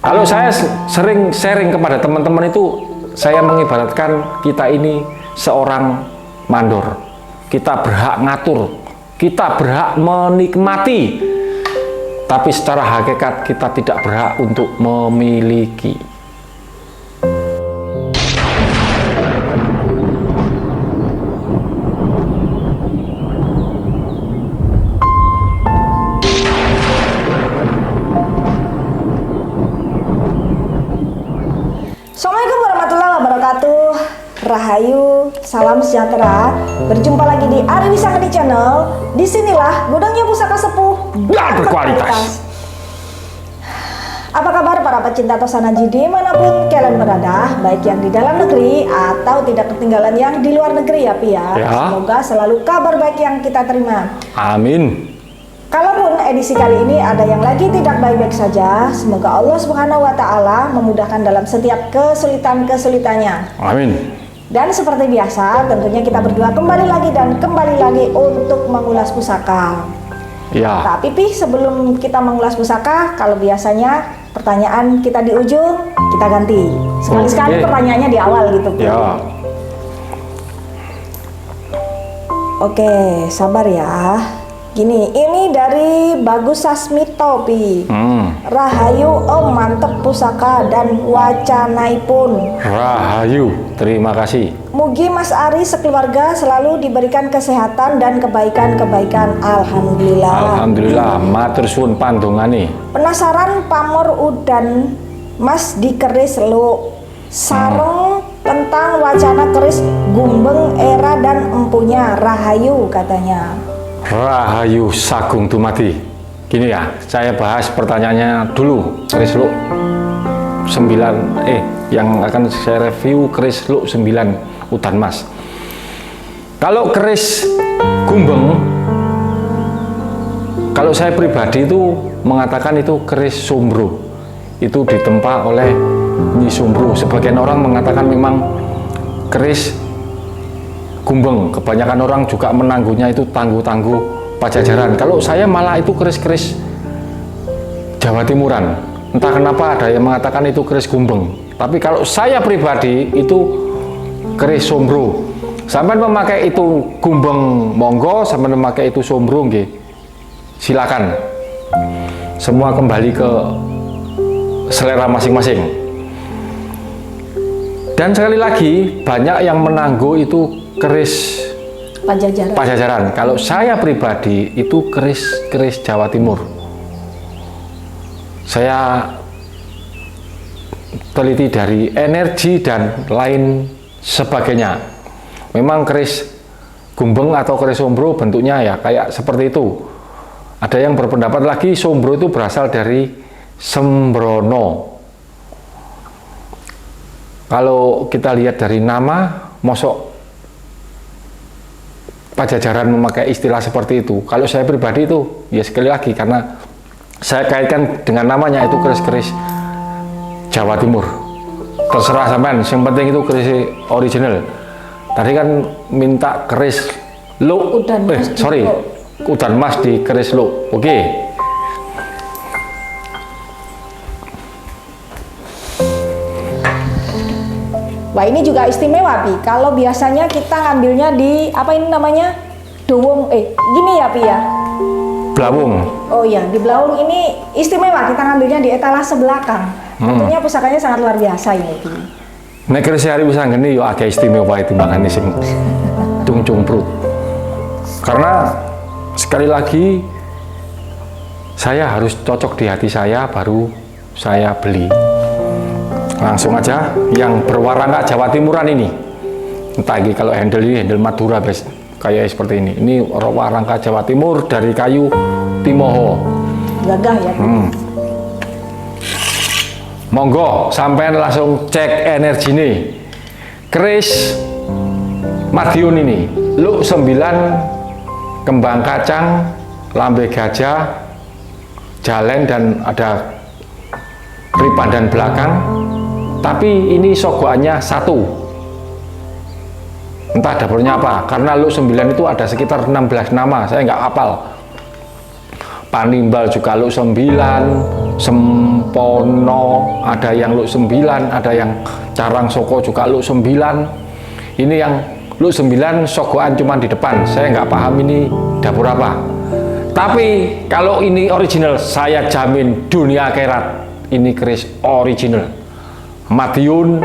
Kalau saya sering sharing kepada teman-teman itu, saya mengibaratkan kita ini seorang mandor. Kita berhak ngatur, kita berhak menikmati, tapi secara hakikat kita tidak berhak untuk memiliki. Assalamualaikum warahmatullahi wabarakatuh. Rahayu, salam sejahtera. Berjumpa lagi di Ari Wisangeni Channel. Disinilah gudangnya pusaka sepuh dan berkualitas. Apa kabar para pecinta Tosanaji dimanapun kalian berada, baik yang di dalam negeri atau tidak ketinggalan yang di luar negeri ya Pi ya. Semoga selalu kabar baik yang kita terima. Amin. Kalaupun edisi kali ini ada yang lagi tidak baik-baik saja, semoga Allah Subhanahu wa Ta'ala memudahkan dalam setiap kesulitan-kesulitannya. Amin. Dan seperti biasa, tentunya kita berdua kembali lagi untuk mengulas pusaka. Ya. Tapi Pi, sebelum kita mengulas pusaka, kalau biasanya pertanyaan kita di ujung, kita ganti. Sekali-sekali pertanyaannya di awal gitu. Ya. Oke, sabar ya. Gini, ini dari Bagus Sasmito Pi. Rahayu Om, mantep pusaka dan wacanaipun. Rahayu, terima kasih. Mugi Mas Ari sekeluarga selalu diberikan kesehatan dan kebaikan-kebaikan. Alhamdulillah. Alhamdulillah, matur suwun pandongane. Penasaran pamor udan Mas di keris lu sareng tentang wacana keris gumbeng era dan empunya Rahayu katanya. Rahayu Sagung Dumadi. Gini ya, saya bahas pertanyaannya dulu. Keris lu 9 yang akan saya review keris lu 9 udan mas. Kalau keris gumbeng, kalau saya pribadi itu mengatakan itu keris sombro. Itu ditempa oleh Nyi Sombro. Sebagian orang mengatakan memang keris gumbeng, kebanyakan orang juga menangguhnya itu tangguh-tangguh Pajajaran. Kalau saya malah itu keris-keris Jawa Timuran. Entah kenapa ada yang mengatakan itu keris gumbeng, tapi kalau saya pribadi itu keris sombro. Sampai memakai itu gumbeng monggo, sampai memakai itu sombro nggih, silakan. Semua kembali ke selera masing-masing. Dan sekali lagi, banyak yang menangguh itu keris Pajajaran. Kalau saya pribadi itu keris Jawa Timur. Saya teliti dari energi dan lain sebagainya. Memang keris gumbeng atau keris sombro bentuknya ya kayak seperti itu. Ada yang berpendapat lagi sombro itu berasal dari sembrono. Kalau kita lihat dari nama, mosok Pajajaran memakai istilah seperti itu. Kalau saya pribadi itu, ya sekali lagi karena saya kaitkan dengan namanya itu keris-keris Jawa Timur. Terserah sampean, yang penting itu keris original. Tadi kan minta keris lu, udan mas di keris lu. Oke. Wah, ini juga istimewa Pi. Kalau biasanya kita ngambilnya di apa ini namanya? Dowong gini ya Pi ya. Blawung. Oh iya, di Blawung ini istimewa, kita ngambilnya di etalase belakang. Tentunya pusakanya sangat luar biasa ini Pi. Nek keris Ari Wisangeni yo agak istimewa itu makanya sing cung-cumprut. Karena sekali lagi saya harus cocok di hati saya baru saya beli. Langsung aja yang berwarna Jawa Timuran ini. Entah lagi kalau handle ini handle Madura kayak seperti ini. Ini warangka Jawa Timur dari kayu Timoho. Gagah ya. Monggo sampean langsung cek energi nih. Keris Madiun ini, lu 9 kembang kacang, lambe gajah, jalen dan ada ripadan belakang. Tapi ini sogoannya 1. Entah dapurnya apa, karena lu 9 itu ada sekitar 16 nama, saya nggak hafal. Panimbal juga lu 9, Pono, ada yang Luk 9, ada yang Carang Soko juga Luk 9. Ini yang Luk 9 sogoan cuma di depan, saya nggak paham ini dapur apa. Tapi kalau ini original, saya jamin dunia akhirat ini keris original. Madiun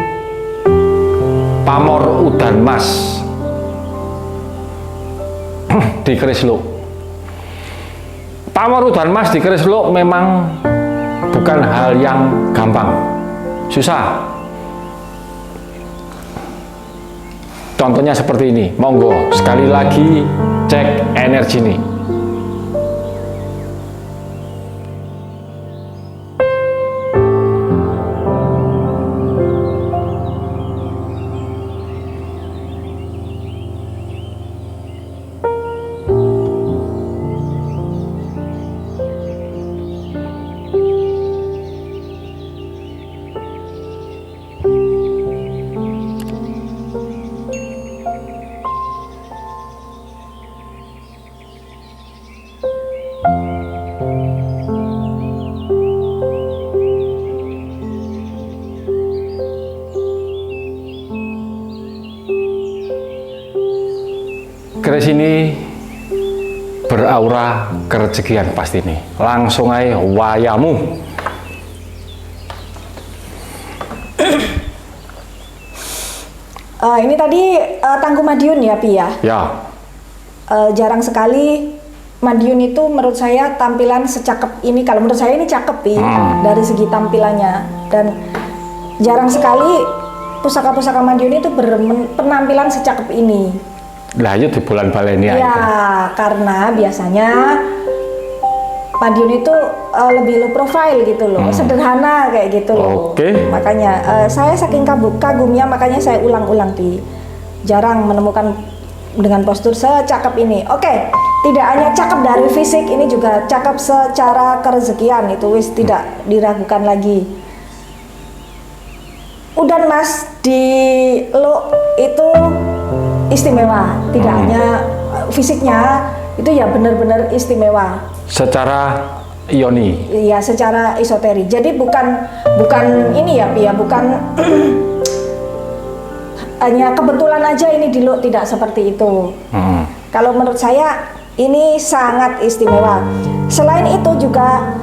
Pamor Udan Mas di keris Luk. Pamor Udan Mas di keris Luk memang bukan hal yang gampang, susah. Contohnya seperti ini, monggo sekali lagi cek energi nih. Keris ini beraura kerezekian pasti nih. Langsung aja wayamu. Ini tadi Tangguh Madiun ya Pi ya? Ya. Jarang sekali Madiun itu menurut saya tampilan secakep ini. Kalau menurut saya ini cakep Pi, dari segi tampilannya. Dan jarang sekali pusaka-pusaka Madiun itu penampilan secakep ini. Lah itu di bulan balenia ya, itu. Karena biasanya Madiun itu lebih low profile gitu loh, sederhana kayak gitu loh. Oke. Makanya saya saking kagumnya, makanya saya ulang-ulang Pi. Jarang menemukan dengan postur secakep ini. Oke, tidak hanya cakep dari fisik, ini juga cakep secara kerezekian, itu wis tidak diragukan lagi. Udan Mas di Luk itu istimewa, tidak hanya fisiknya, itu ya benar-benar istimewa. Secara yoni. Iya, secara esoteri. Jadi bukan ini ya, Pi ya, bukan hanya kebetulan aja ini di Luk, tidak seperti itu. Kalau menurut saya ini sangat istimewa. Selain itu juga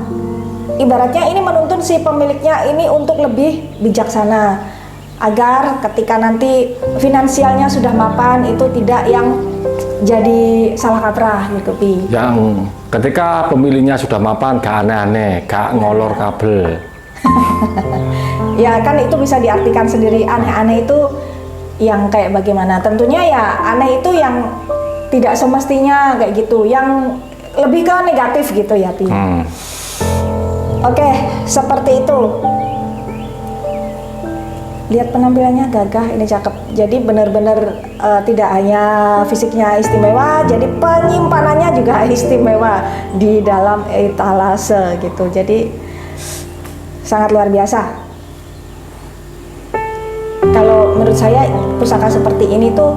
ibaratnya ini menuntun si pemiliknya ini untuk lebih bijaksana, agar ketika nanti finansialnya sudah mapan itu tidak yang jadi salah kaprah gitu Pi. Yang ketika pemilihnya sudah mapan gak aneh-aneh, gak ngolor kabel. Ya kan itu bisa diartikan sendiri, aneh-aneh itu yang kayak bagaimana. Tentunya ya aneh itu yang tidak semestinya kayak gitu, yang lebih ke negatif gitu ya Pi. Oke, seperti itu. Lihat penampilannya gagah, ini cakep. Jadi benar-benar tidak hanya fisiknya istimewa, jadi penyimpanannya juga istimewa di dalam etalase gitu. Jadi sangat luar biasa. Kalau menurut saya pusaka seperti ini tuh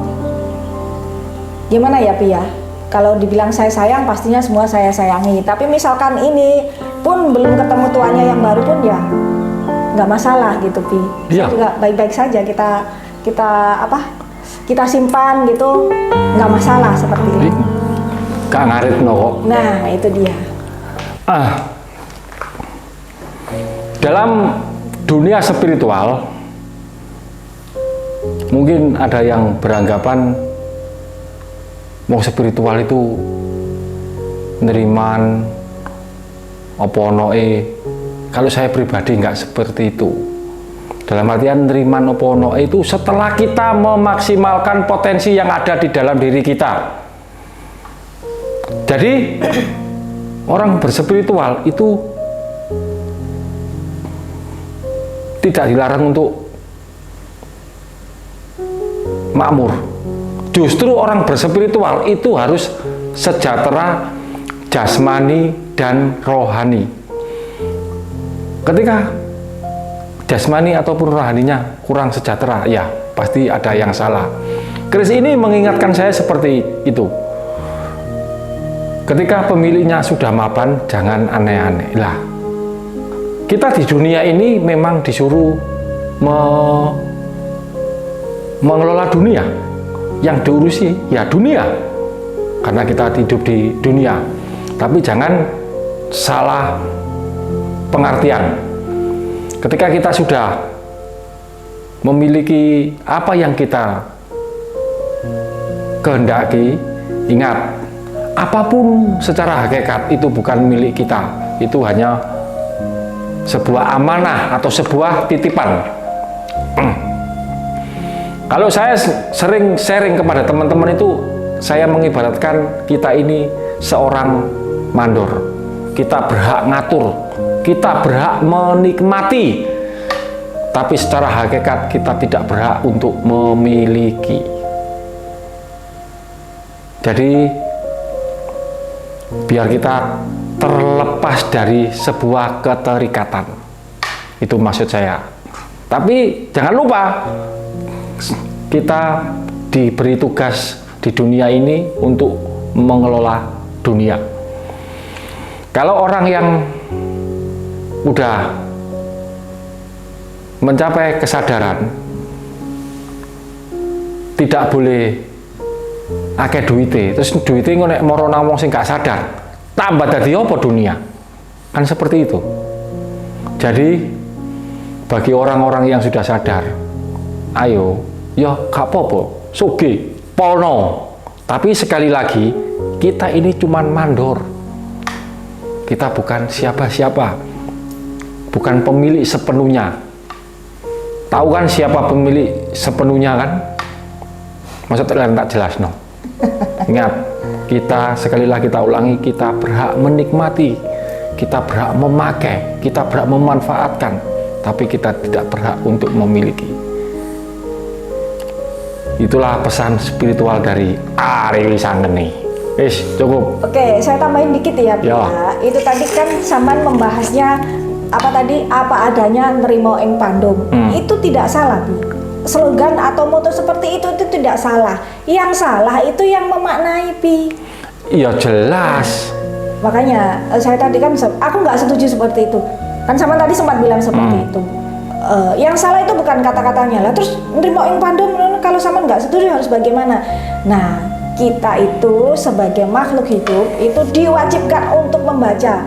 gimana ya Pi ya? Kalau dibilang saya sayang, pastinya semua saya sayangi. Tapi misalkan ini pun belum ketemu tuannya yang baru pun ya nggak masalah gitu Pi. Iya. Juga baik-baik saja kita simpan gitu, nggak masalah seperti ini. Gak ngarit kok. Nah itu dia. Dalam dunia spiritual mungkin ada yang beranggapan mau spiritual itu neriman oponoe. Kalau saya pribadi nggak seperti itu. Dalam artian neriman oponoe itu setelah kita memaksimalkan potensi yang ada di dalam diri kita. Jadi orang berspiritual itu tidak dilarang untuk makmur. Justru orang berspiritual itu harus sejahtera jasmani dan rohani. Ketika jasmani ataupun rohaninya kurang sejahtera, ya pasti ada yang salah. Keris ini mengingatkan saya seperti itu. Ketika pemiliknya sudah mapan, jangan aneh-aneh lah. kita di dunia ini memang disuruh mengelola dunia. Yang diurusi ya dunia, karena kita hidup di dunia. Tapi jangan salah pengertian. Ketika kita sudah memiliki apa yang kita kehendaki, ingat, apapun secara hakikat itu bukan milik kita. Itu hanya sebuah amanah atau sebuah titipan. Kalau saya sering sharing kepada teman-teman itu, saya mengibaratkan kita ini seorang mandor. Kita berhak ngatur, kita berhak menikmati, tapi secara hakikat kita tidak berhak untuk memiliki. Jadi biar kita terlepas dari sebuah keterikatan, itu maksud saya. Tapi jangan lupa, kita diberi tugas di dunia ini untuk mengelola dunia. Kalau orang yang udah mencapai kesadaran, tidak boleh akeh duite, terus duite ngonek moro nang wong sing gak sadar, tambah dadi apa dunia? Kan seperti itu. Jadi bagi orang-orang yang sudah sadar, ayo, ya gak apa-apa, sugih, polno. Tapi sekali lagi, kita ini cuman mandor. Kita bukan siapa-siapa, bukan pemilik sepenuhnya. Tahu kan siapa pemilik sepenuhnya kan? Maksudnya tak jelas no. Ingat, kita sekali lagi kita ulangi, kita berhak menikmati, kita berhak memakai, kita berhak memanfaatkan, tapi kita tidak berhak untuk memiliki. Itulah pesan spiritual dari Ari Wisanggeni. Wis, cukup. Oke, saya tambahin dikit ya, Pi. Ya. Itu tadi kan sampean membahasnya apa adanya nerimo ing pandum. Itu tidak salah, Pi. Slogan atau moto seperti itu tidak salah. Yang salah itu yang memaknai, Pi. Iya jelas. Makanya saya tadi kan aku nggak setuju seperti itu. Kan sama tadi sempat bilang seperti itu. Yang salah itu bukan kata-katanya lah. Terus nerimo ing pandum, kalau sama nggak setuju harus bagaimana? Nah, kita itu sebagai makhluk hidup itu diwajibkan untuk membaca.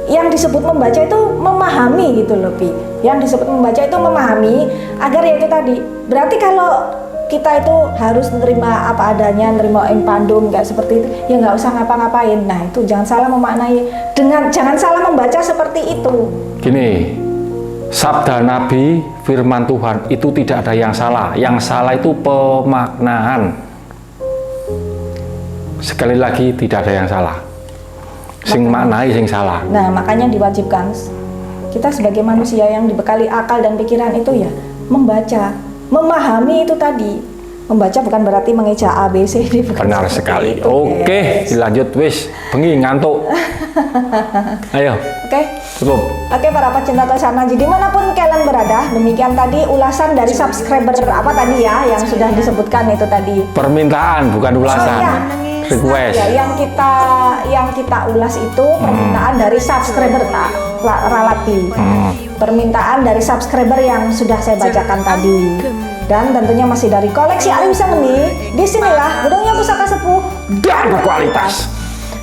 Yang disebut membaca itu memahami gitu loh, Pi. Yang disebut membaca itu memahami agar ya itu tadi. Berarti kalau kita itu harus nerima apa adanya, nerima ing pandum, nggak seperti itu, ya nggak usah ngapa-ngapain. Nah itu jangan salah memaknai, jangan salah membaca seperti itu. Gini, sabda Nabi, firman Tuhan itu tidak ada yang salah. Yang salah itu pemaknaan. Sekali lagi tidak ada yang salah. Sing maknai sing salah. Nah makanya diwajibkan kita sebagai manusia yang dibekali akal dan pikiran itu ya membaca, memahami itu tadi. Membaca bukan berarti mengeja A, B, C, D. Benar sekali. Oke, dilanjut wis. Bengi ngantuk. Ayo. Oke. Cukup. Oke para pecinta Tosana, jadi dimanapun kalian berada, demikian tadi ulasan dari subscriber apa tadi ya yang sudah disebutkan itu tadi. Permintaan bukan ulasan. Iya. Request. Ya, yang kita ulas itu permintaan dari subscriber Ralati. Permintaan dari subscriber yang sudah saya bacakan tadi. Dan tentunya masih dari koleksi Ari Wisanggeni. Disinilah gedungnya Pusaka Sepuh Dan berkualitas.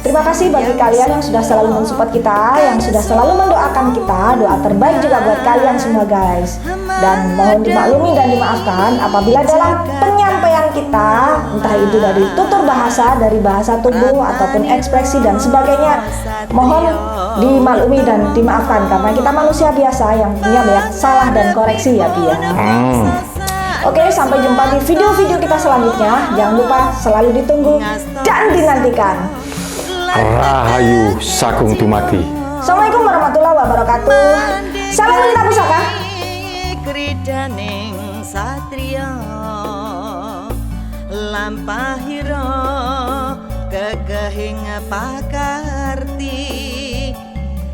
Terima kasih bagi kalian yang sudah selalu mensupport kita, yang sudah selalu mendoakan kita. Doa terbaik juga buat kalian semua guys. Dan mohon dimaklumi dan dimaafkan apabila dalam penyampaian kita, entah itu dari tutur bahasa, dari bahasa tubuh ataupun ekspresi dan sebagainya, mohon dimaklumi dan dimaafkan karena kita manusia biasa yang punya banyak salah dan koreksi ya Pia. Oke, sampai jumpa di video-video kita selanjutnya. Jangan lupa selalu ditunggu dan dinantikan. Rahayu Sagung Dumadi. Assalamualaikum warahmatullahi wabarakatuh. Salam Lita Pusaka. Kridaning satria lampahira kegahing pakarti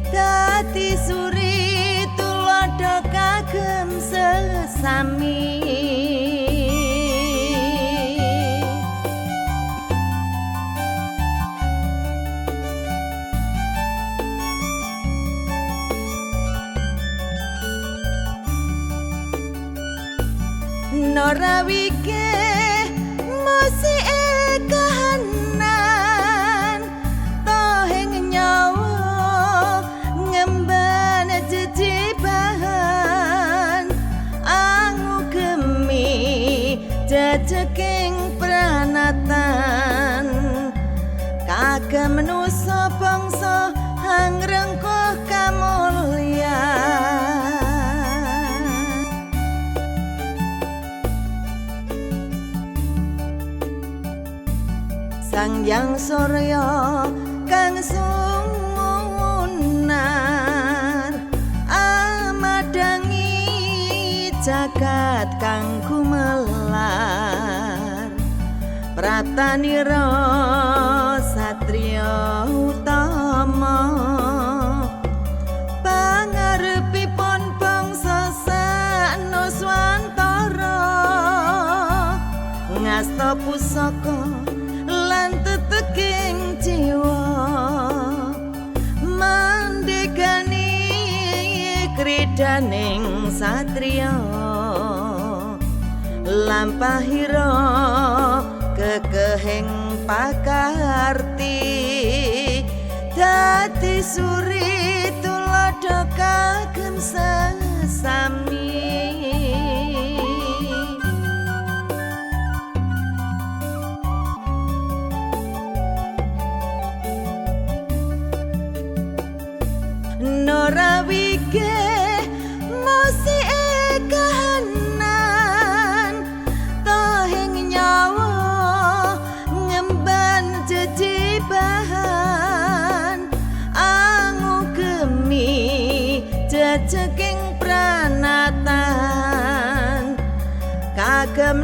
dadi suri tulodo kagem sesami. Norawike musike kahanan toheng nyawa ngemban jejibahan angu gemi jajaking pranatan kagem manusa bangsa hangrengkuh kamulyan. Sang Hyang Surya kang sumunar amadangi jagat kang gumelar pratanira satriya utama pangarepipun bangsa sanuswantara ngasta pusaka lan teteking jiwa mandegani kridaning satriya lampahira kekehing pakarti dadi suri tuladha kagem sesami. Norawike musike kahanan toheng nyawa ngemban jejibahan angu gemi jajaking pranatan kagem